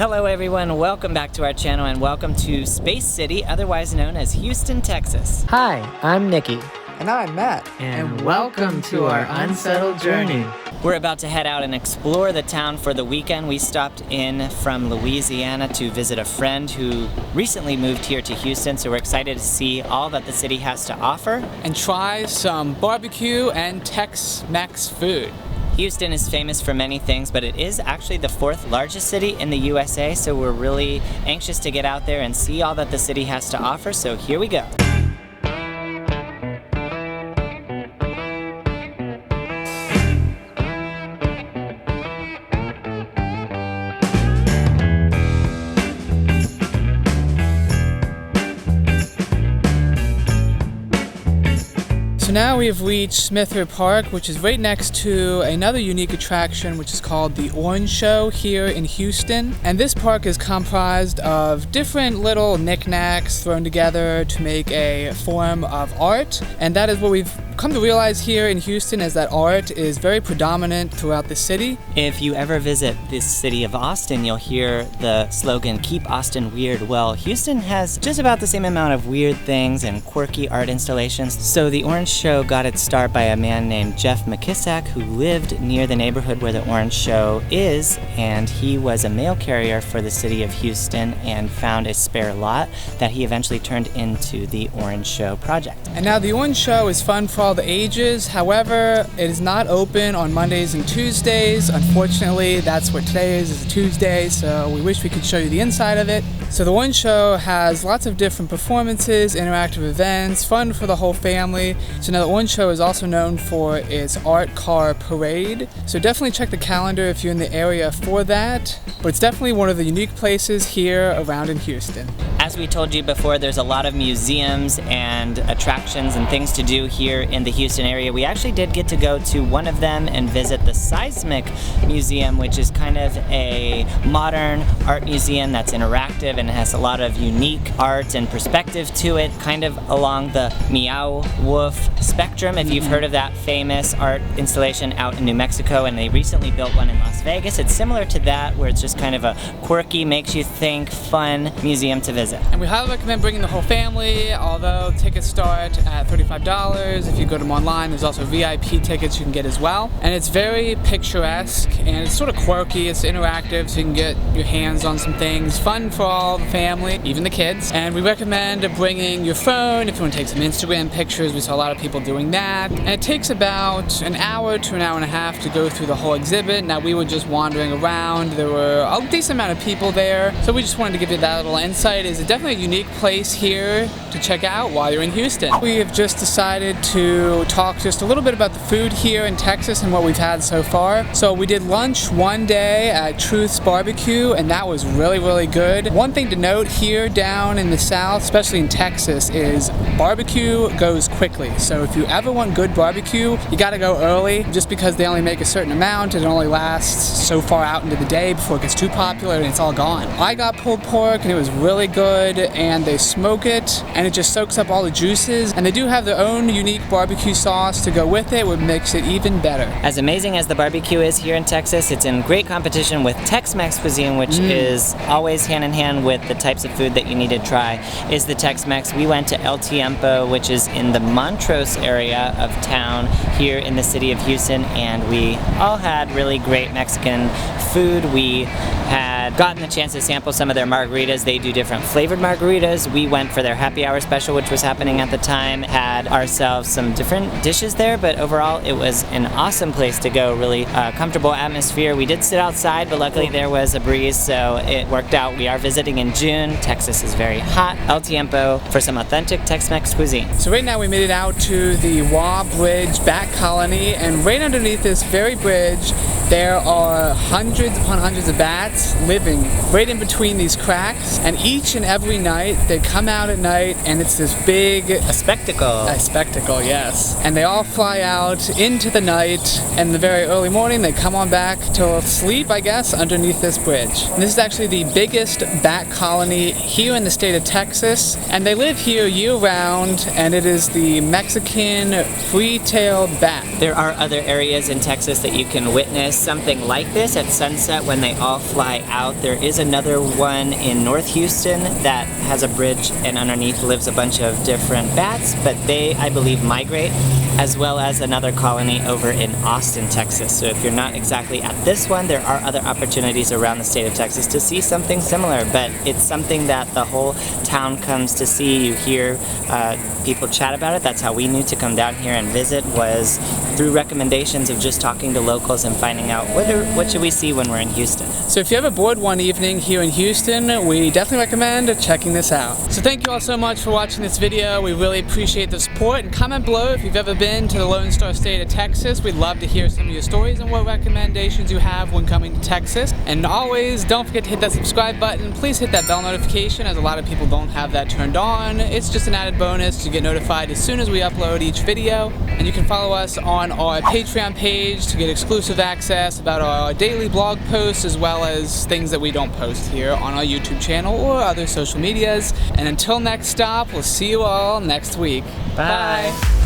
Hello everyone, welcome back to our channel and welcome to Space City, otherwise known as Houston, Texas. Hi, I'm Nikki. And I'm Matt. And welcome to our unsettled journey. We're about to head out and explore the town for the weekend. We stopped in from Louisiana to visit a friend who recently moved here to Houston, so we're excited to see all that the city has to offer. And try some barbecue and Tex-Mex food. Houston is famous for many things, but it is actually the 4th largest city in the USA, so we're really anxious to get out there and see all that the city has to offer, so here we go. So now we have reached Smithford Park, which is right next to another unique attraction, which is called the Orange Show here in Houston. And this park is comprised of different little knickknacks thrown together to make a form of art. And that is what we've come to realize here in Houston, is that art is very predominant throughout the city. If you ever visit this city of Austin, you'll hear the slogan, "Keep Austin Weird." Well, Houston has just about the same amount of weird things and quirky art installations. So the Orange Show got its start by a man named Jeff McKissack, who lived near the neighborhood where the Orange Show is, and he was a mail carrier for the city of Houston and found a spare lot that he eventually turned into the Orange Show project. And now the Orange Show is fun for all the ages. However, it is not open on Mondays and Tuesdays. Unfortunately, that's what today is a Tuesday, so we wish we could show you the inside of it. So the Orange Show has lots of different performances, interactive events, fun for the whole family. So now the Orange Show is also known for its art car parade. So definitely check the calendar if you're in the area for that. But it's definitely one of the unique places here around in Houston. As we told you before, there's a lot of museums and attractions and things to do here in the Houston area. We actually did get to go to one of them and visit the Seismic Museum, which is kind of a modern art museum that's interactive and has a lot of unique art and perspective to it, kind of along the Meow Wolf spectrum, if you've heard of that famous art installation out in New Mexico, and they recently built one in Las Vegas. It's similar to that, where it's just kind of a quirky, makes you think, fun museum to visit. And we highly recommend bringing the whole family, although tickets start at $35. If you go to them online, there's also VIP tickets you can get as well. And it's very picturesque, and it's sort of quirky, it's interactive, so you can get your hands on some things. Fun for all the family, even the kids. And we recommend bringing your phone if you want to take some Instagram pictures. We saw a lot of people doing that. And it takes about an hour to an hour and a half to go through the whole exhibit. Now, we were just wandering around. There were a decent amount of people there, so we just wanted to give you that little insight. It's definitely a unique place here to check out while you're in Houston. We have just decided to talk just a little bit about the food here in Texas and what we've had so far. So we did lunch one day at Truth's Barbecue, and that was really, really good. One thing to note here down in the South, especially in Texas, is barbecue goes quickly. So if you ever want good barbecue, you gotta go early, just because they only make a certain amount. It only lasts so far out into the day before it gets too popular and it's all gone. I got pulled pork and it was really good, and they smoke it and it just soaks up all the juices, and they do have their own unique barbecue sauce to go with it, which makes it even better. As amazing as the barbecue is here in Texas, it's in great competition with Tex-Mex cuisine, which is always hand in hand with the types of food that you need to try, is the Tex-Mex. We went to El Tiempo, which is in the Montrose area of town here in the city of Houston, and we all had really great Mexican food. We had gotten the chance to sample some of their margaritas. They do different flavored margaritas. We went for their happy hour special, which was happening at the time, had ourselves some different dishes there, but overall it was an awesome place to go. Really comfortable atmosphere. We did sit outside, but luckily there was a breeze, so it worked out. We are visiting in June. Texas is very hot. El Tiempo for some authentic Tex-Mex cuisine. So right now we made it out to the Waugh Bridge Bat Colony, and right underneath this very bridge there are hundreds upon hundreds of bats living right in between these cracks, and each and every night they come out at night, and it's this big... A spectacle. A spectacle, yes. And they all fly out into the night, and in the very early morning they come on back to sleep, I guess, underneath this bridge. And this is actually the biggest bat colony here in the state of Texas, and they live here year-round, and it is the Mexican free-tailed bat. There are other areas in Texas that you can witness something like this at sunset when they all fly out out. There is another one in North Houston that has a bridge, and underneath lives a bunch of different bats, but they, I believe, migrate, as well as another colony over in Austin, Texas. So if you're not exactly at this one, there are other opportunities around the state of Texas to see something similar, but it's something that the whole town comes to see. You hear people chat about it. That's how we knew to come down here and visit, was through recommendations of just talking to locals and finding out what should we see when we're in Houston. So if you ever bored one evening here in Houston, we definitely recommend checking this out. So thank you all so much for watching this video. We really appreciate the support, and comment below if you've ever been to the Lone Star State of Texas. We'd love to hear some of your stories and what recommendations you have when coming to Texas. And always, don't forget to hit that subscribe button. Please hit that bell notification, as a lot of people don't have that turned on. It's just an added bonus to get notified as soon as we upload each video. And you can follow us on our Patreon page to get exclusive access about our daily blog posts, as well as things that we don't post here on our YouTube channel or other social medias. And until next stop, we'll see you all next week. Bye.